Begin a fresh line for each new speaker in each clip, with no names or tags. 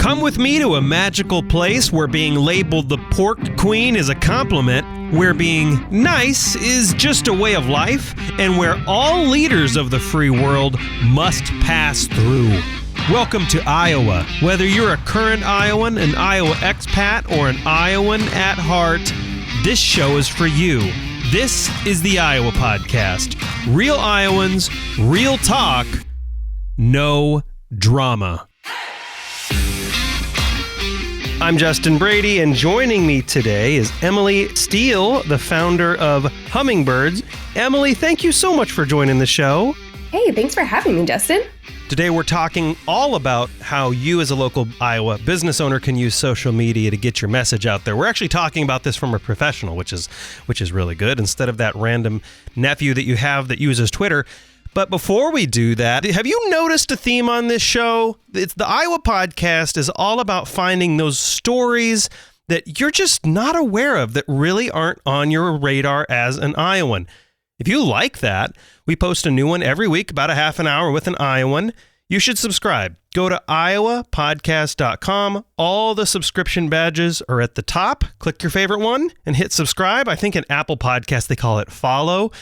Come with me to a magical place where being labeled the pork queen is a compliment, where being nice is just a way of life, and where all leaders of the free world must pass through. Welcome to Iowa. Whether you're a current Iowan, an Iowa expat, or an Iowan at heart, this show is for you. This is the Iowa Podcast. Real Iowans, real talk, no drama. I'm Justin Brady, and joining me today is Emily Steele, the founder of Hummingbirds. Emily, thank you so much for joining the show.
Hey, thanks for having me, Justin.
Today we're talking all about how you as a local Iowa business owner can use social media to get your message out there. We're actually talking about this from a professional, which is really good, instead of that random nephew that you have that uses Twitter. But before we do that, have you noticed a theme on this show? It's the Iowa Podcast is all about finding those stories that you're just not aware of that really aren't on your radar as an Iowan. If you like that, we post a new one every week, about a half an hour with an Iowan. You should subscribe. Go to iowapodcast.com. All the subscription badges are at the top. Click your favorite one and hit subscribe. I think in Apple Podcasts, they call it follow.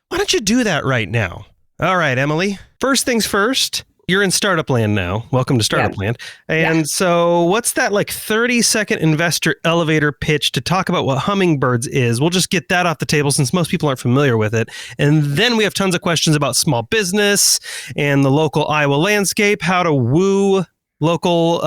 Why don't you do that right now? All right, Emily. First things first, you're in startup land now. Welcome to startup land. And so what's that 30-second investor elevator pitch to talk about what Hummingbirds is? We'll just get that off the table since most people aren't familiar with it. And then we have tons of questions about small business and the local Iowa landscape, how to woo local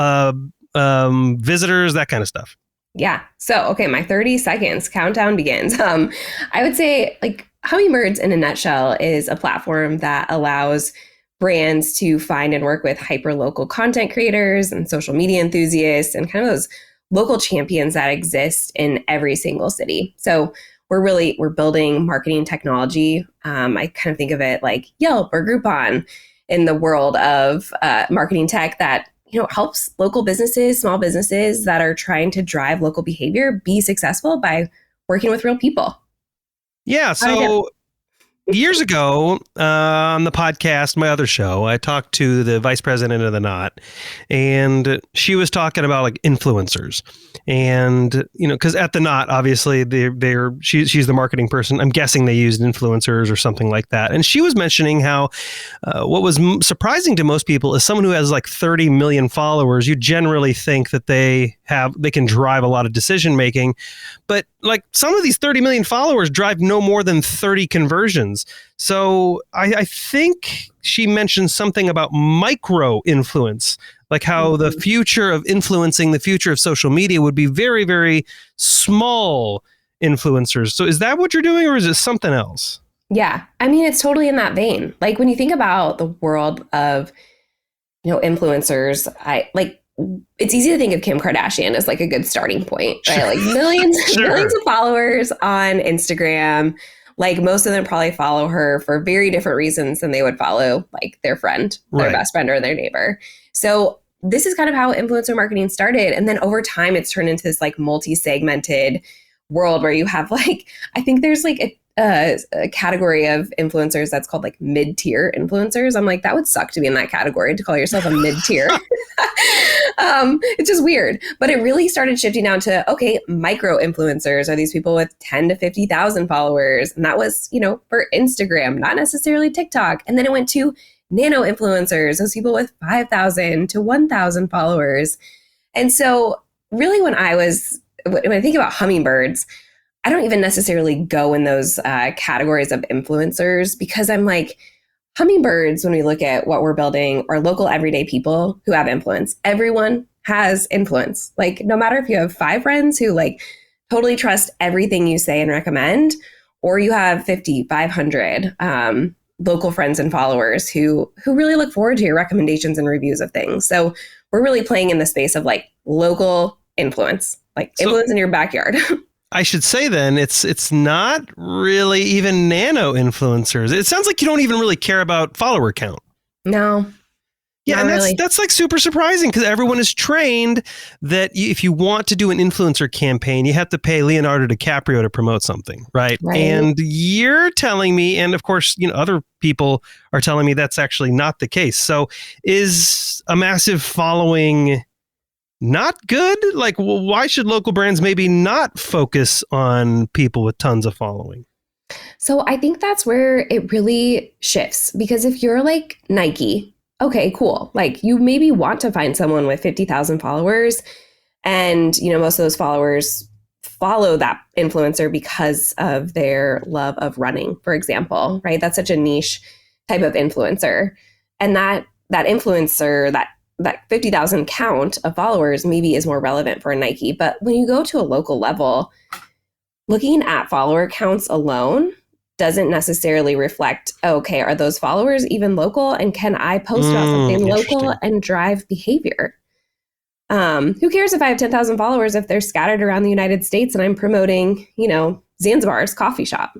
visitors, that kind of stuff.
Yeah. So, okay, my 30 seconds countdown begins. I would say Hummingbirds in a nutshell is a platform that allows brands to find and work with hyper-local content creators and social media enthusiasts and kind of those local champions that exist in every single city. So we're building marketing technology. I kind of think of it like Yelp or Groupon in the world of marketing tech that helps local businesses, small businesses that are trying to drive local behavior be successful by working with real people.
Yeah. So years ago on the podcast, my other show, I talked to the vice president of the Knot, and she was talking about influencers. And, because at the Knot, obviously, she's the marketing person. I'm guessing they used influencers or something like that. And she was mentioning how what was surprising to most people is someone who has 30 million followers. You generally think that they can drive a lot of decision making. But some of these 30 million followers drive no more than 30 conversions. So I think she mentioned something about micro influence, how the future of influencing the future of social media would be very, very small influencers. So is that what you're doing, or is it something else?
Yeah. I mean, it's totally in that vein. When you think about the world of, influencers, it's easy to think of Kim Kardashian as a good starting point, right? Millions of followers on Instagram. Most of them probably follow her for very different reasons than they would follow their friend, their best friend, or their neighbor. So this is kind of how influencer marketing started. And then over time, it's turned into this multi-segmented world where you have I think there's a category of influencers that's called mid-tier influencers. I'm that would suck to be in that category, to call yourself a mid-tier. It's just weird. But it really started shifting down to, micro influencers are these people with 10 to 50,000 followers. And that was, for Instagram, not necessarily TikTok. And then it went to nano influencers, those people with 5,000 to 1,000 followers. And so really when I think about Hummingbirds, I don't even necessarily go in those categories of influencers, because I'm Hummingbirds, when we look at what we're building, are local everyday people who have influence. Everyone has influence. No matter if you have 5 friends who totally trust everything you say and recommend, or you have 50, 500 local friends and followers who really look forward to your recommendations and reviews of things. So we're really playing in the space of local influence, influence in your backyard.
I should say then it's not really even nano influencers. It sounds like you don't even really care about follower count.
No.
Yeah, and that's super surprising, because everyone is trained that if you want to do an influencer campaign, you have to pay Leonardo DiCaprio to promote something, right? And you're telling me, and of course, other people are telling me that's actually not the case. So is a massive following not good? Like, why should local brands maybe not focus on people with tons of following?
So I think that's where it really shifts, because if you're like Nike, okay, cool. Like you maybe want to find someone with 50,000 followers, and most of those followers follow that influencer because of their love of running, for example, right? That's such a niche type of influencer. And that influencer, that 50,000 count of followers maybe is more relevant for a Nike. But when you go to a local level, looking at follower counts alone doesn't necessarily reflect, okay, are those followers even local? And can I post about something local and drive behavior? Who cares if I have 10,000 followers if they're scattered around the United States and I'm promoting, Zanzibar's coffee shop?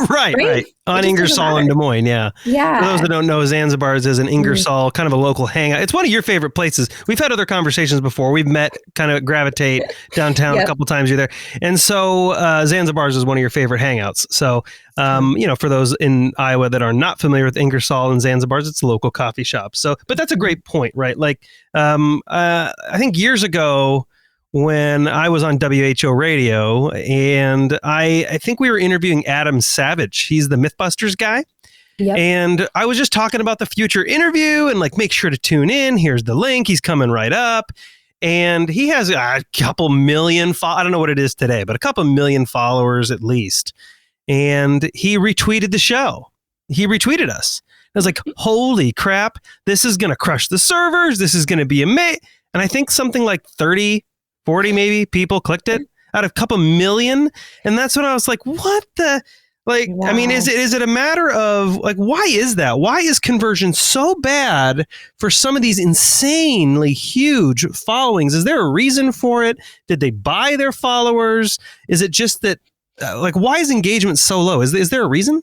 Right. On Ingersoll in Des Moines, yeah.
Yeah.
For those that don't know, Zanzibar's is an Ingersoll, kind of a local hangout. It's one of your favorite places. We've had other conversations before. We've met, kind of gravitate downtown a couple times. You're there. And so Zanzibar's is one of your favorite hangouts. So, for those in Iowa that are not familiar with Ingersoll and Zanzibar's, it's a local coffee shop. So, but that's a great point, right? Like, I think years ago, when I was on WHO radio, and I think we were interviewing Adam Savage. He's the Mythbusters guy.
Yep.
And I was just talking about the future interview and like, make sure to tune in. Here's the link. He's coming right up. And he has a couple million, I don't know what it is today, but a couple million followers at least. And he retweeted the show. He retweeted us. I was like, holy crap, this is going to crush the servers. This is going to be amazing. And I think something like 40 maybe people clicked it out of a couple million. And that's when I was like, what the, like, wow. I mean, is it a matter of like, why is that? Why is conversion so bad for some of these insanely huge followings? Is there a reason for it? Did they buy their followers? Is it just that, why is engagement so low? Is there a reason?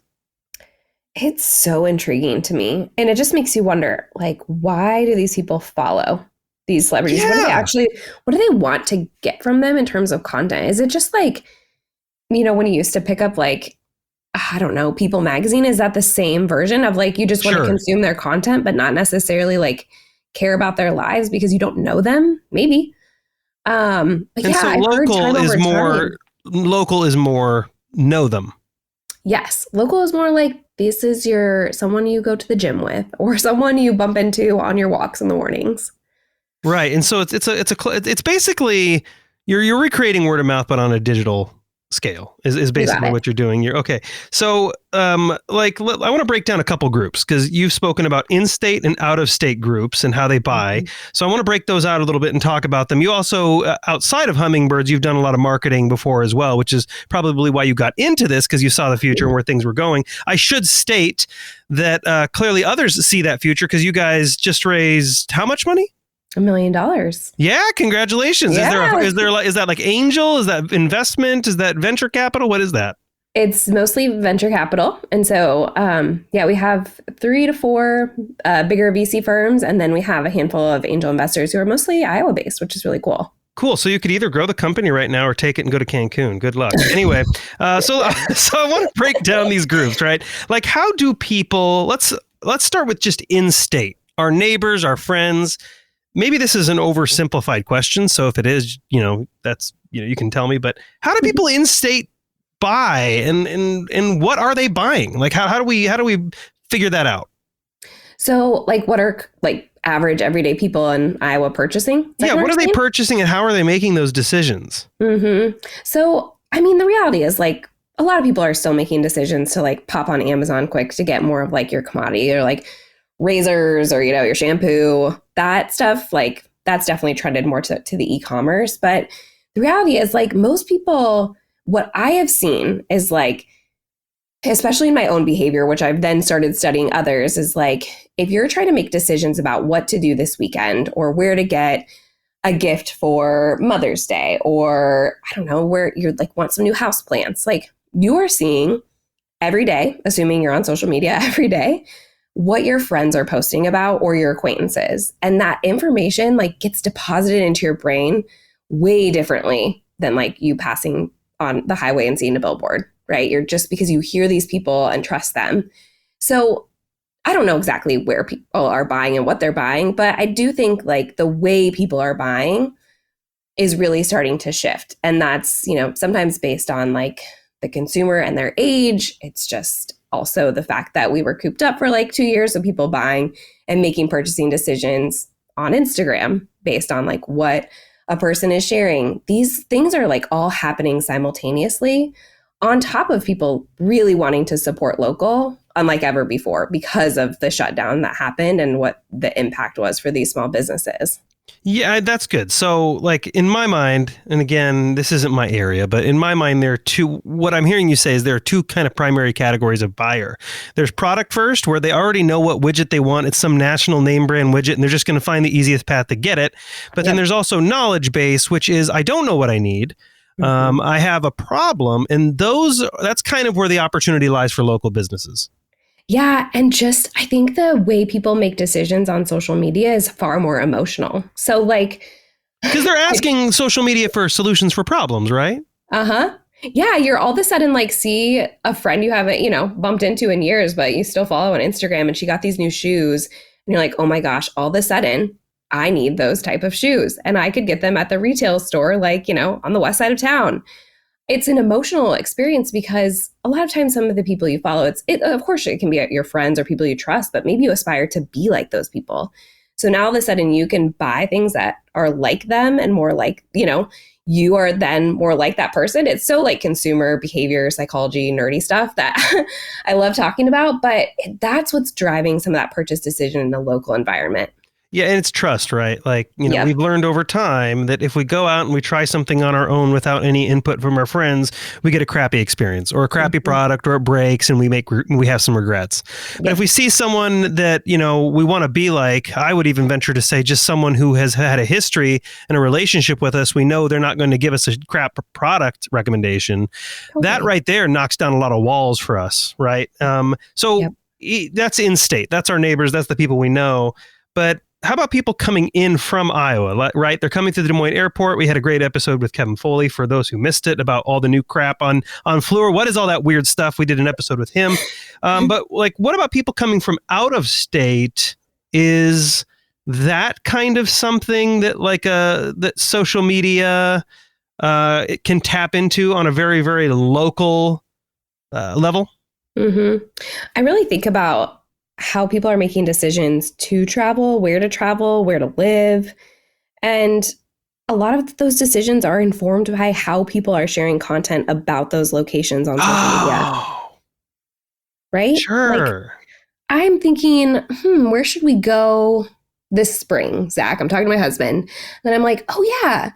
It's so intriguing to me. And it just makes you wonder, like, why do these people follow these celebrities? Yeah. What do they want to get from them in terms of content? Is it just like, when you used to pick up like, I don't know, People magazine, is that the same version of like, you just want to consume their content, but not necessarily like care about their lives because you don't know them? Maybe. But yeah,
so local is more know them.
Yes. Local is more like, this is someone you go to the gym with, or someone you bump into on your walks in the mornings.
Right. And so it's basically you're recreating word of mouth, but on a digital scale is basically what you're doing. Okay. So I want to break down a couple groups, because you've spoken about in-state and out-of-state groups and how they buy. Mm-hmm. So I want to break those out a little bit and talk about them. You also, outside of Hummingbirds, you've done a lot of marketing before as well, which is probably why you got into this, because you saw the future and where things were going. I should state that clearly others see that future, because you guys just raised how much money?
$1 million.
Yeah, congratulations.
Yeah.
Is that like angel? Is that investment? Is that venture capital? What is that?
It's mostly venture capital. And so, we have 3 to 4 bigger VC firms, and then we have a handful of angel investors who are mostly Iowa based, which is really cool.
Cool. So you could either grow the company right now or take it and go to Cancun. Good luck. Anyway, so I want to break down these groups, right? Like, how do people, let's start with just in-state, our neighbors, our friends. Maybe this is an oversimplified question, so if it is, that's, you can tell me, but how do people in state buy, and what are they buying? Like, how do we figure that out?
So like, what are like average everyday people in Iowa purchasing?
Yeah, what are they purchasing, and how are they making those decisions? Mm-hmm.
So, I mean, the reality is like, a lot of people are still making decisions to like pop on Amazon quick to get more of like your commodity, or like razors, or your shampoo, that stuff. Like, that's definitely trended more to the e-commerce. But the reality is like, most people, what I have seen is like, especially in my own behavior, which I've then started studying others, is like, if you're trying to make decisions about what to do this weekend, or where to get a gift for Mother's Day, or I don't know, where you're like want some new house plants, like, you are seeing every day, assuming you're on social media every day, what your friends are posting about, or your acquaintances. And that information like gets deposited into your brain way differently than like you passing on the highway and seeing a billboard, right? You're just, because you hear these people and trust them. So I don't know exactly where people are buying and what they're buying, but I do think like the way people are buying is really starting to shift. And that's, sometimes based on like the consumer and their age. It's just also the fact that we were cooped up for like 2 years of people buying and making purchasing decisions on Instagram based on like what a person is sharing. These things are like all happening simultaneously on top of people really wanting to support local, unlike ever before, because of the shutdown that happened and what the impact was for these small businesses.
Yeah, that's good. So, like, in my mind, and again, this isn't my area, but in my mind, there are two, what I'm hearing you say is there are two kind of primary categories of buyer. There's product first, where they already know what widget they want. It's some national name brand widget, and they're just going to find the easiest path to get it. But then there's also knowledge base, which is, I don't know what I need. I have a problem. And that's kind of where the opportunity lies for local businesses.
Yeah. And just, I think the way people make decisions on social media is far more emotional. So like,
because they're asking social media for solutions for problems, right?
Yeah. You're all of a sudden like, see a friend you haven't, bumped into in years, but you still follow on Instagram, and she got these new shoes, and you're like, oh my gosh, all of a sudden I need those type of shoes, and I could get them at the retail store, like, on the west side of town. It's an emotional experience because a lot of times some of the people you follow, of course it can be your friends or people you trust, but maybe you aspire to be like those people. So now all of a sudden you can buy things that are like them and more like, you are then more like that person. It's so like consumer behavior, psychology, nerdy stuff that I love talking about, but that's what's driving some of that purchase decision in a local environment.
Yeah, and it's trust, right? Like, we've learned over time that if we go out and we try something on our own without any input from our friends, we get a crappy experience or a crappy product, or it breaks and we have some regrets. But if we see someone that, we want to be like, I would even venture to say just someone who has had a history and a relationship with us, we know they're not going to give us a crap product recommendation. Okay. That right there knocks down a lot of walls for us, right? That's in state. That's our neighbors. That's the people we know. But how about people coming in from Iowa, right? They're coming to the Des Moines airport. We had a great episode with Kevin Foley, for those who missed it, about all the new crap on Fluor. What is all that weird stuff? We did an episode with him. But like, what about people coming from out of state? Is that kind of something that that social media it can tap into on a very, very local level?
I really think about how people are making decisions to travel, where to live. And a lot of those decisions are informed by how people are sharing content about those locations on social media. Right?
Sure.
Like, I'm thinking, where should we go this spring, Zach? I'm talking to my husband. And I'm like, oh yeah,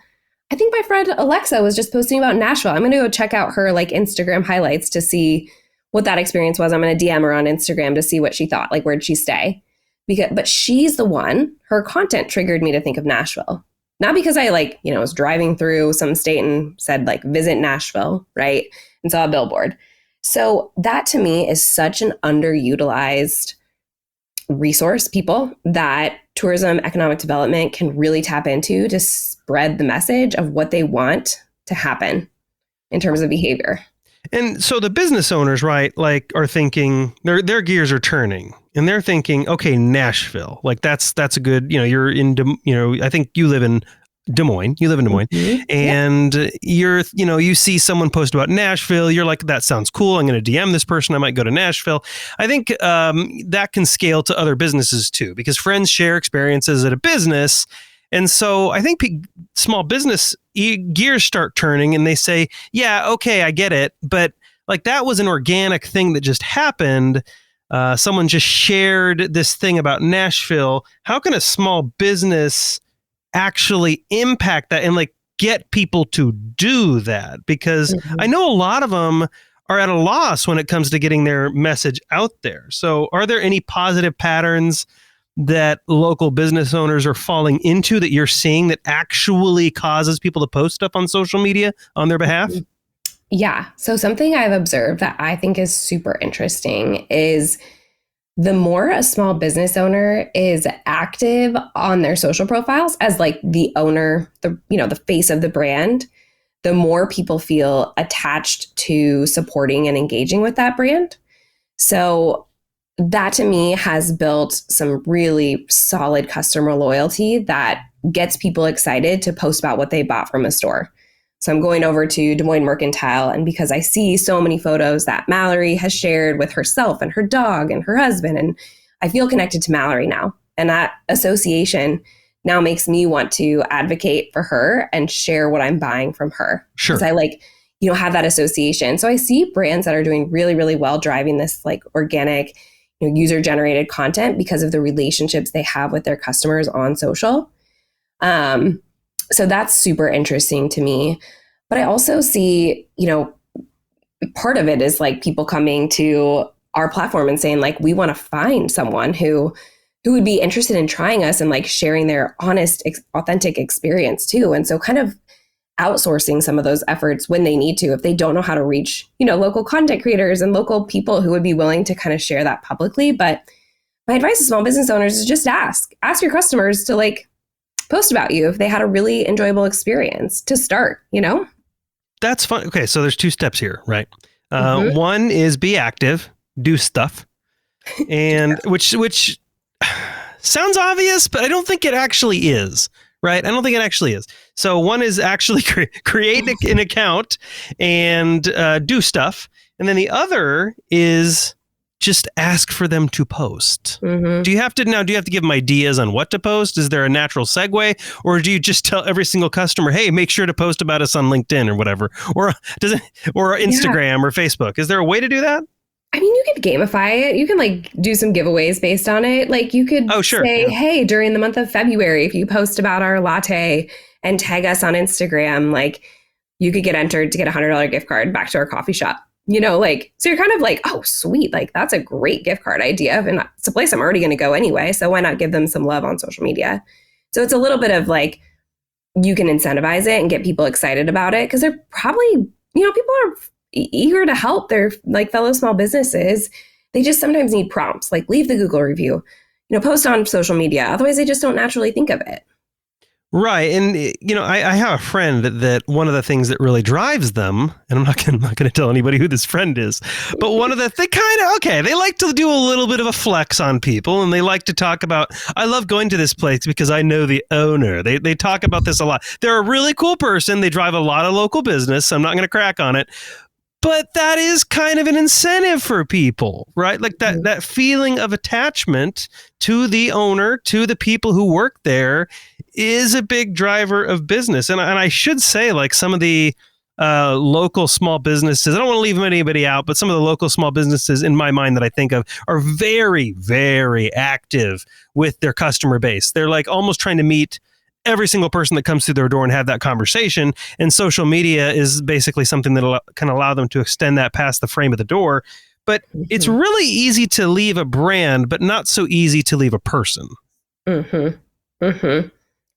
I think my friend Alexa was just posting about Nashville. I'm going to go check out her like Instagram highlights to see what that experience was. I'm going to DM her on Instagram to see what she thought. Like, where'd she stay? But she's the one, her content triggered me to think of Nashville. Not because I was driving through some state and said like, visit Nashville, right? And saw a billboard. So that to me is such an underutilized resource, people, that tourism, economic development can really tap into to spread the message of what they want to happen in terms of behavior.
And so the business owners, right, like are thinking their gears are turning, and they're thinking, okay, Nashville, like that's a good, you're in, I think you live in Des Moines. You live in Des Moines, and you see someone post about Nashville. You're like, that sounds cool. I'm going to DM this person. I might go to Nashville. I think that can scale to other businesses too, because friends share experiences at a business. And so I think small business gears start turning, and they say, yeah, okay, I get it. But like, that was an organic thing that just happened. Someone just shared this thing about Nashville. How can a small business actually impact that and like get people to do that? Because I know a lot of them are at a loss when it comes to getting their message out there. So are there any positive patterns that local business owners are falling into that you're seeing that actually causes people to post stuff on social media on their behalf?
Yeah. So something I've observed that I think is super interesting is the more a small business owner is active on their social profiles as like the owner, the face of the brand, the more people feel attached to supporting and engaging with that brand. So that to me has built some really solid customer loyalty that gets people excited to post about what they bought from a store. So I'm going over to Des Moines Mercantile, and because I see so many photos that Mallory has shared with herself and her dog and her husband, and I feel connected to Mallory now. And that association now makes me want to advocate for her and share what I'm buying from her.
Sure.
Because I have that association. So I see brands that are doing really, really well driving this like organic, user-generated content because of the relationships they have with their customers on social. So that's super interesting to me. But I also see, part of it is like people coming to our platform and saying like, we want to find someone who would be interested in trying us and like sharing their honest, authentic experience too. And so kind of outsourcing some of those efforts when they need to, if they don't know how to reach, local content creators and local people who would be willing to kind of share that publicly. But my advice to small business owners is just ask your customers to like post about you if they had a really enjoyable experience to start,
That's fun. Okay. So there's 2 steps here, right? One is be active, do stuff, and which sounds obvious, but I don't think it actually is, right? I don't think it actually is. So one is actually create an account and do stuff. And then the other is just ask for them to post. Do you have to give them ideas on what to post? Is there a natural segue, or do you just tell every single customer, hey, make sure to post about us on LinkedIn or whatever, or Instagram or Facebook? Is there a way to do that?
I mean, you could gamify it. You can like do some giveaways based on it. Like you could say, hey, during the month of February, if you post about our latte and tag us on Instagram, like you could get entered to get a $100 gift card back to our coffee shop. So you're kind of like, oh, sweet. Like that's a great gift card idea. And it's a place I'm already going to go anyway. So why not give them some love on social media? So it's a little bit of like, you can incentivize it and get people excited about it. Cause they're probably, people are eager to help their like fellow small businesses. They just sometimes need prompts, like leave the Google review, post on social media. Otherwise they just don't naturally think of it.
Right. And, I have a friend that one of the things that really drives them, and I'm not going to tell anybody who this friend is, but one of the, they like to do a little bit of a flex on people, and they like to talk about, I love going to this place because I know the owner. They talk about this a lot. They're a really cool person. They drive a lot of local business. So I'm not going to crack on it. But that is kind of an incentive for people, right? Like that feeling of attachment to the owner, to the people who work there is a big driver of business. And I should say, like some of the local small businesses, I don't want to leave anybody out, but some of the local small businesses in my mind that I think of are very, very active with their customer base. They're like almost trying to meet every single person that comes through their door and have that conversation. And social media is basically something that can allow them to extend that past the frame of the door. But it's really easy to leave a brand, but not so easy to leave a person.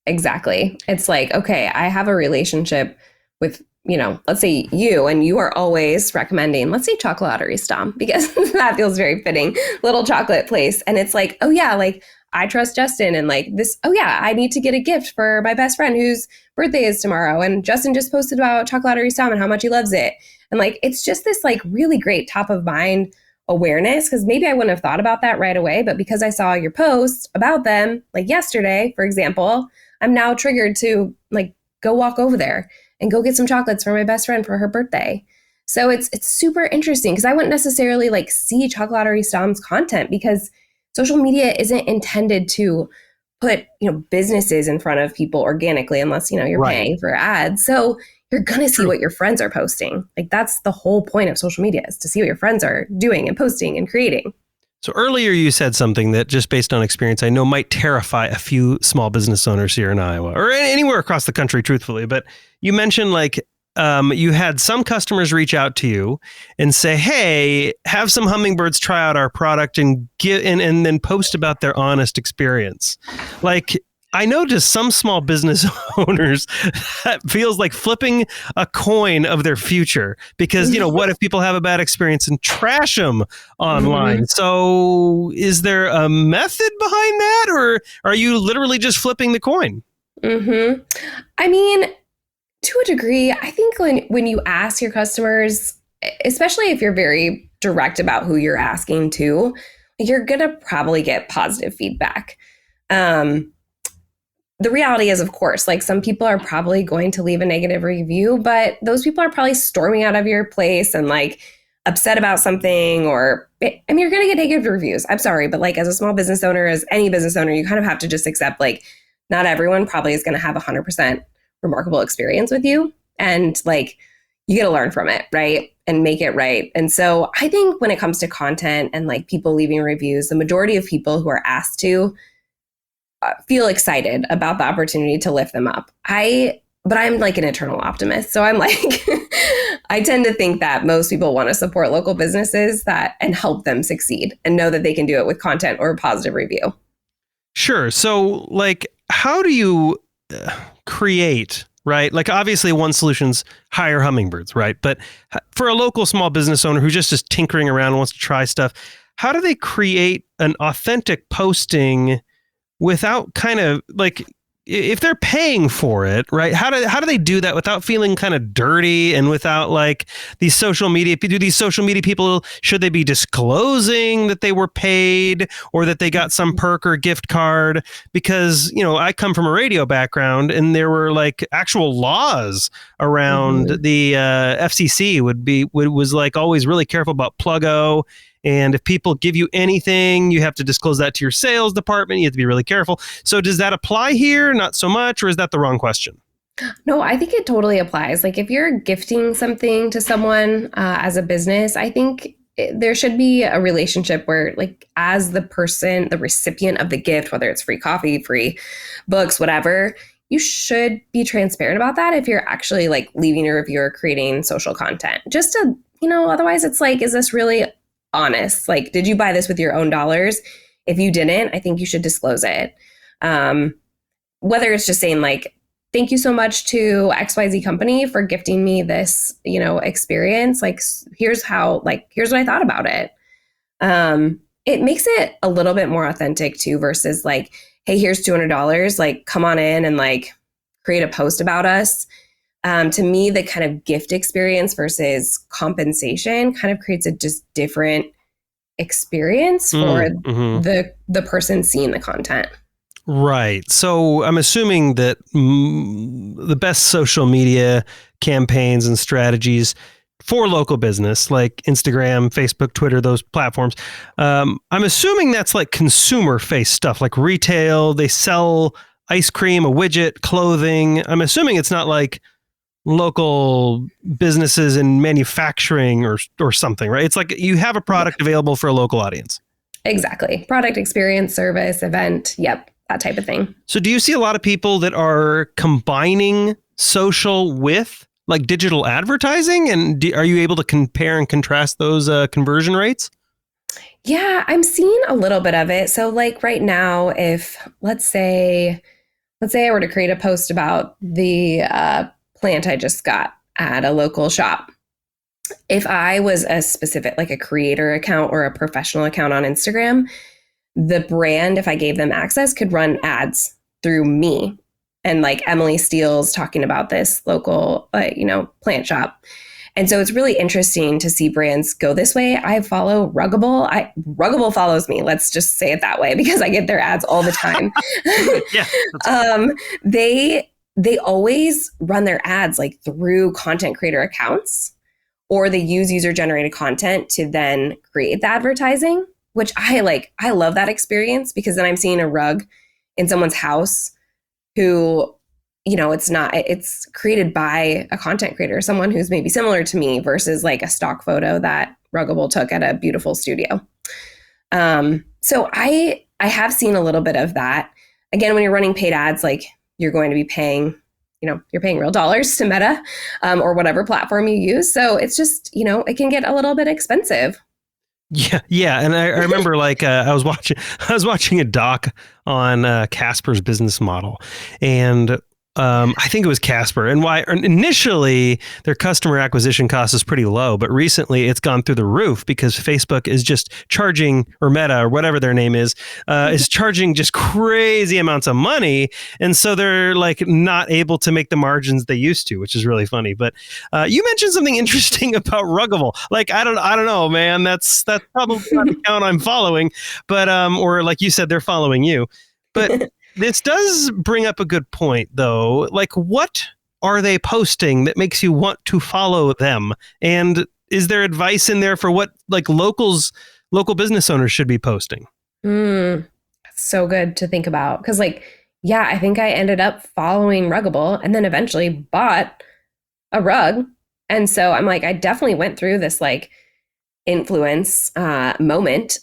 Exactly. It's like, okay, I have a relationship with, let's say you, and you are always recommending, let's say Chocolaterie Stomp, because that feels very fitting, little chocolate place. And it's like, oh yeah, like I trust Justin, and like this, oh yeah, I need to get a gift for my best friend whose birthday is tomorrow. And Justin just posted about Chocolaterie Stomp and how much he loves it. And like, it's just this like really great top of mind awareness, because maybe I wouldn't have thought about that right away. But because I saw your post about them, like yesterday, for example, I'm now triggered to like go walk over there and go get some chocolates for my best friend for her birthday. So it's super interesting, because I wouldn't necessarily like see Chocolaterie Stomp's content, because social media isn't intended to put, businesses in front of people organically, unless, you're paying for ads. So you're going to see what your friends are posting. Like that's the whole point of social media, is to see what your friends are doing and posting and creating.
So earlier you said something that, just based on experience, I know might terrify a few small business owners here in Iowa, or anywhere across the country, truthfully. But you mentioned like you had some customers reach out to you and say, hey, have some hummingbirds try out our product and then post about their honest experience. Like, I know to some small business owners that feels like flipping a coin of their future, because, what if people have a bad experience and trash them online? So is there a method behind that, or are you literally just flipping the coin?
I mean, to a degree, I think when you ask your customers, especially if you're very direct about who you're asking to, you're going to probably get positive feedback. the reality is, of course, like some people are probably going to leave a negative review, but those people are probably storming out of your place and like upset about something, or I mean, you're going to get negative reviews. I'm sorry, but like as a small business owner, as any business owner, you kind of have to just accept like not everyone probably is going to have 100% remarkable experience with you. And like, you got to learn from it, right? And make it right. And so I think when it comes to content and like people leaving reviews, the majority of people who are asked to feel excited about the opportunity to lift them up. But I'm like an eternal optimist. So I'm like, I tend to think that most people want to support local businesses and help them succeed and know that they can do it with content or a positive review.
Sure. So like, how do you create, right? Like obviously one solution's hire hummingbirds, right? But for a local small business owner who just is tinkering around and wants to try stuff, how do they create an authentic posting without kind of like, if they're paying for it, right? How do they do that without feeling kind of dirty and without like these social media people, should they be disclosing that they were paid or that they got some perk or gift card? Because, you know, I come from a radio background and there were like actual laws around the FCC was like always really careful about plug-o. And if people give you anything, you have to disclose that to your sales department. You have to be really careful. So does that apply here? Not so much, or is that the wrong question?
No, I think it totally applies. Like if you're gifting something to someone as a business, I think there should be a relationship where like as the person, the recipient of the gift, whether it's free coffee, free books, whatever, you should be transparent about that if you're actually like leaving a review or creating social content. Just to, you know, otherwise it's like, is this really honest? Like, did you buy this with your own dollars? If you didn't, I think you should disclose it. Whether it's just saying like, thank you so much to XYZ company for gifting me this, you know, experience. Like, here's what I thought about it. It makes it a little bit more authentic too, versus like, hey, here's $200. Like, come on in and like create a post about us. To me, the kind of gift experience versus compensation kind of creates a just different experience for the person seeing the content.
Right. So I'm assuming that the best social media campaigns and strategies for local business, like Instagram, Facebook, Twitter, those platforms, I'm assuming that's like consumer-faced stuff, like retail. They sell ice cream, a widget, clothing. I'm assuming it's not like local businesses in manufacturing or something, right? It's like you have a product available for a local audience.
Exactly. Product, experience, service, event. Yep. That type of thing. So
do you see a lot of people that are combining social with like digital advertising? And are you able to compare and contrast those conversion rates?
Yeah, I'm seeing a little bit of it. So like right now, if let's say I were to create a post about the plant I just got at a local shop. If I was a specific, like a creator account or a professional account on Instagram, the brand, if I gave them access, could run ads through me. And like Emily Steele's talking about this local, plant shop. And so it's really interesting to see brands go this way. I follow Ruggable. Ruggable follows me. Let's just say it that way because I get their ads all the time. Yeah. They always run their ads like through content creator accounts, or they use user generated content to then create the advertising, which I like. I love that experience because then I'm seeing a rug in someone's house who, it's created by a content creator, someone who's maybe similar to me versus like a stock photo that Ruggable took at a beautiful studio. So I have seen a little bit of that. Again, when you're running paid ads, like you're going to be paying, you're paying real dollars to Meta or whatever platform you use. So it's just, it can get a little bit expensive.
Yeah. And I remember like I was watching a doc on Casper's business model, and I think it was Casper, and why initially their customer acquisition cost is pretty low, but recently it's gone through the roof because Facebook is just charging, or Meta or whatever their name is charging just crazy amounts of money. And so they're like not able to make the margins they used to, which is really funny. But you mentioned something interesting about Ruggable. Like, I don't know, man, that's probably not the account I'm following, but or like you said, they're following you. But This does bring up a good point, though. Like, what are they posting that makes you want to follow them? And is there advice in there for what like local business owners should be posting?
That's so good to think about. Because, like, yeah, I think I ended up following Ruggable and then eventually bought a rug. And so I'm like, I definitely went through this like influence moment.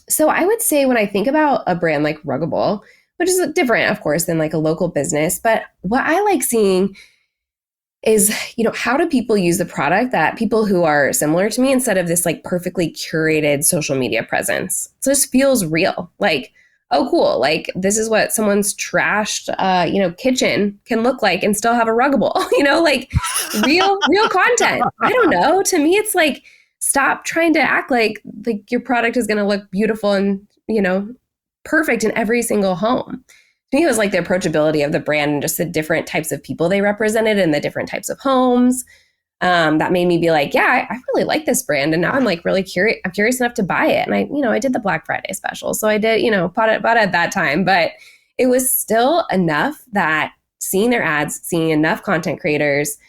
So I would say when I think about a brand like Ruggable, which is different, of course, than like a local business, but what I like seeing is, how do people use the product that people who are similar to me instead of this like perfectly curated social media presence? So this feels real. Like, oh, cool. Like this is what someone's trashed, kitchen can look like and still have a Ruggable, like real content. I don't know. To me, it's like, stop trying to act like your product is going to look beautiful and, perfect in every single home. To me, it was like the approachability of the brand and just the different types of people they represented and the different types of homes. That made me be like, yeah, I really like this brand. And now I'm like really curious. I'm curious enough to buy it. And I did the Black Friday special. So I did, bought it at that time. But it was still enough that seeing their ads, seeing enough content creators,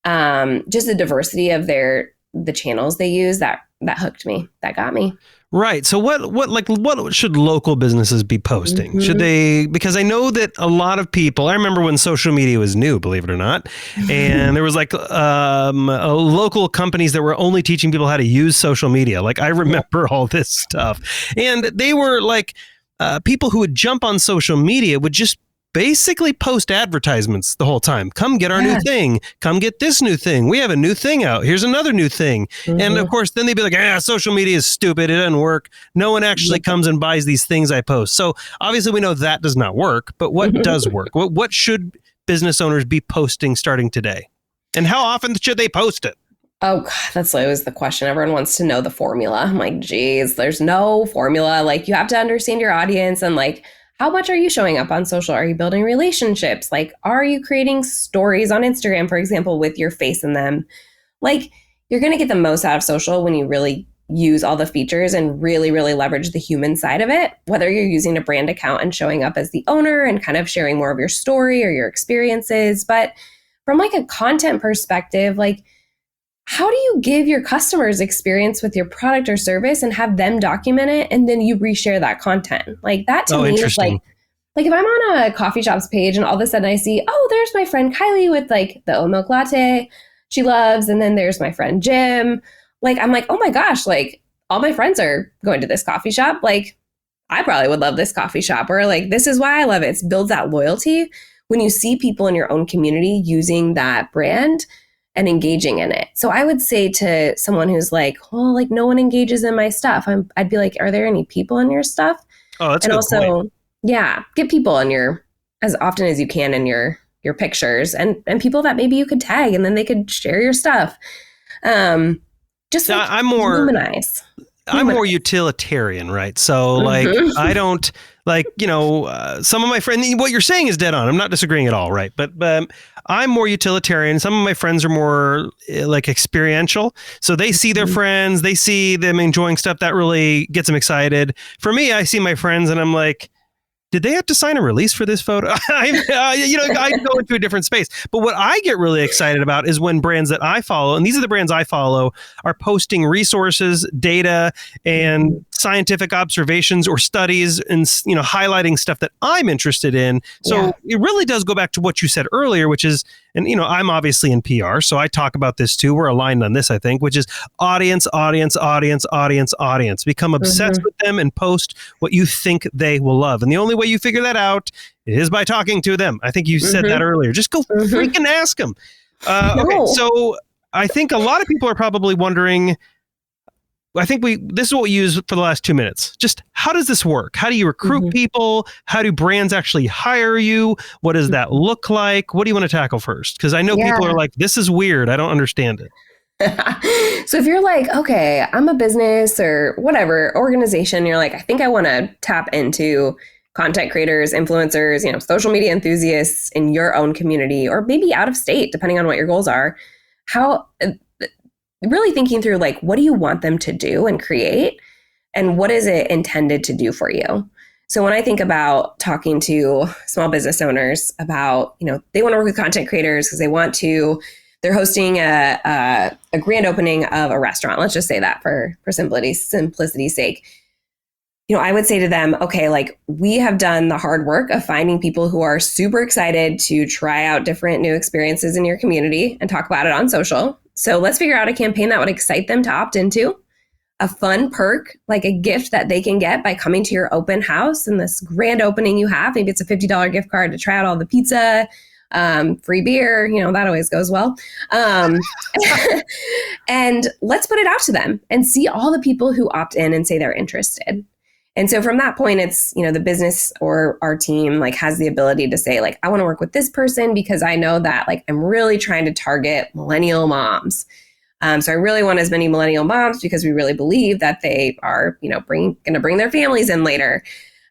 just the diversity of the channels they use, that hooked me, that got me.
Right. So what should local businesses be posting?
Mm-hmm.
Should they, because I know that a lot of people, I remember when social media was new, believe it or not, and there was like local companies that were only teaching people how to use social media. Like I remember all this stuff. And they were like people who would jump on social media would just basically post advertisements the whole time. Come get our new thing. Come get this new thing. We have a new thing out. Here's another new thing. Mm-hmm. And of course, then they'd be like, social media is stupid. It doesn't work. No one actually comes and buys these things I post. So obviously we know that does not work, but what does work? What should business owners be posting starting today? And how often should they post it?
Oh, God, that's always the question. Everyone wants to know the formula. I'm like, geez, there's no formula. Like you have to understand your audience and like, how much are you showing up on social? Are you building relationships? Like, are you creating stories on Instagram, for example, with your face in them? Like, you're going to get the most out of social when you really use all the features and really, really leverage the human side of it, whether you're using a brand account and showing up as the owner and kind of sharing more of your story or your experiences. But from like a content perspective, like, how do you give your customers experience with your product or service and have them document it and then you reshare that content? Like that to me is like if I'm on a coffee shop's page and all of a sudden I see, oh, there's my friend Kylie with like the oat milk latte she loves. And then there's my friend Jim. Like, I'm like, oh my gosh, like all my friends are going to this coffee shop. Like I probably would love this coffee shop, or like, this is why I love it. It builds that loyalty when you see people in your own community using that brand and engaging in it. So I would say to someone who's like, well, like no one engages in my stuff, I'd be like, are there any people in your stuff?
Oh, that's
and
a good
also,
point.
Yeah, get people in your, as often as you can in your pictures and people that maybe you could tag and then they could share your stuff. Just
so
like
humanize. I'm more utilitarian, right? So like, I don't like, some of my friends, what you're saying is dead on. I'm not disagreeing at all, right? But I'm more utilitarian. Some of my friends are more like experiential. So they see their friends, they see them enjoying stuff that really gets them excited. For me, I see my friends and I'm like, did they have to sign a release for this photo? I go into a different space. But what I get really excited about is when brands that I follow, and these are the brands I follow, are posting resources, data, and scientific observations or studies, and highlighting stuff that I'm interested in. So it really does go back to what you said earlier, which is, and I'm obviously in PR, so I talk about this too. We're aligned on this, I think, which is audience. Become obsessed with them and post what you think they will love. And the only way you figure that out is by talking to them. I think you said that earlier. Just go freaking ask them. Okay, so I think a lot of people are probably wondering, I think this is what we use for the last 2 minutes. Just how does this work? How do you recruit people? How do brands actually hire you? What does that look like? What do you want to tackle first? Because I know people are like, this is weird. I don't understand it.
So if you're like, okay, I'm a business or whatever organization, you're like, I think I want to tap into content creators, influencers, social media enthusiasts in your own community, or maybe out of state, depending on what your goals are. How really thinking through like, what do you want them to do and create? And what is it intended to do for you? So when I think about talking to small business owners about, they want to work with content creators because they're hosting a grand opening of a restaurant. Let's just say that for simplicity's sake. I would say to them, okay, like we have done the hard work of finding people who are super excited to try out different new experiences in your community and talk about it on social. So let's figure out a campaign that would excite them to opt into, a fun perk, like a gift that they can get by coming to your open house and this grand opening you have. Maybe it's a $50 gift card to try out all the pizza, free beer, that always goes well. And let's put it out to them and see all the people who opt in and say they're interested. And so from that point, it's, the business or our team like has the ability to say like, I want to work with this person because I know that like I'm really trying to target millennial moms. So I really want as many millennial moms because we really believe that they are, going to bring their families in later.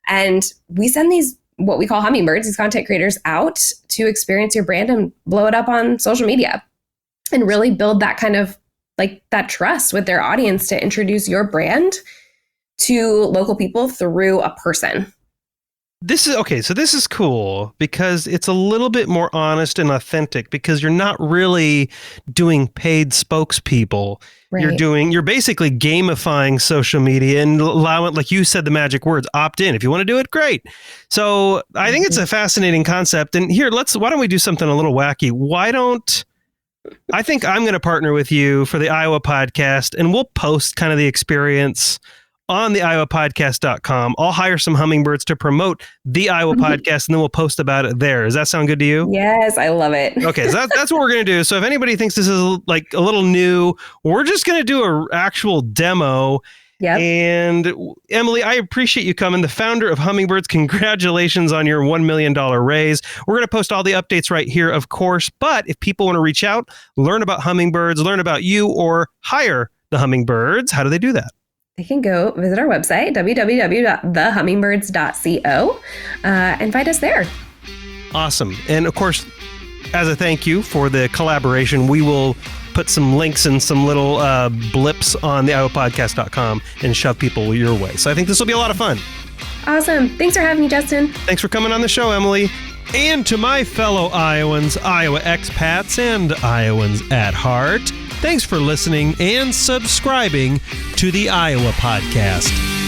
And we send these, what we call hummingbirds, these content creators out to experience your brand and blow it up on social media and really build that kind of like that trust with their audience to introduce your brand to local people through a person.
This is cool because it's a little bit more honest and authentic because you're not really doing paid spokespeople. Right. You're basically gamifying social media and allowing, like you said, the magic words, opt in. If you want to do it, great. So I think it's a fascinating concept. And here, why don't we do something a little wacky? I think I'm going to partner with you for the Iowa podcast and we'll post kind of the experience on the iowapodcast.com. I'll hire some hummingbirds to promote the Iowa podcast, and then we'll post about it there. Does that sound good to you?
Yes, I love it.
Okay, so that's what we're going to do. So if anybody thinks this is like a little new, we're just going to do an actual demo.
Yep.
And Emily, I appreciate you coming. The founder of Hummingbirds, congratulations on your $1 million raise. We're going to post all the updates right here, of course. But if people want to reach out, learn about hummingbirds, learn about you, or hire the hummingbirds, how do they do that?
They can go visit our website, www.thehummingbirds.co, and find us there.
Awesome. And of course, as a thank you for the collaboration, we will put some links and some little blips on the iowapodcast.com and shove people your way. So I think this will be a lot of fun.
Awesome. Thanks for having me, Justin.
Thanks for coming on the show, Emily. And to my fellow Iowans, Iowa expats, and Iowans at heart, thanks for listening and subscribing to the Iowa Podcast.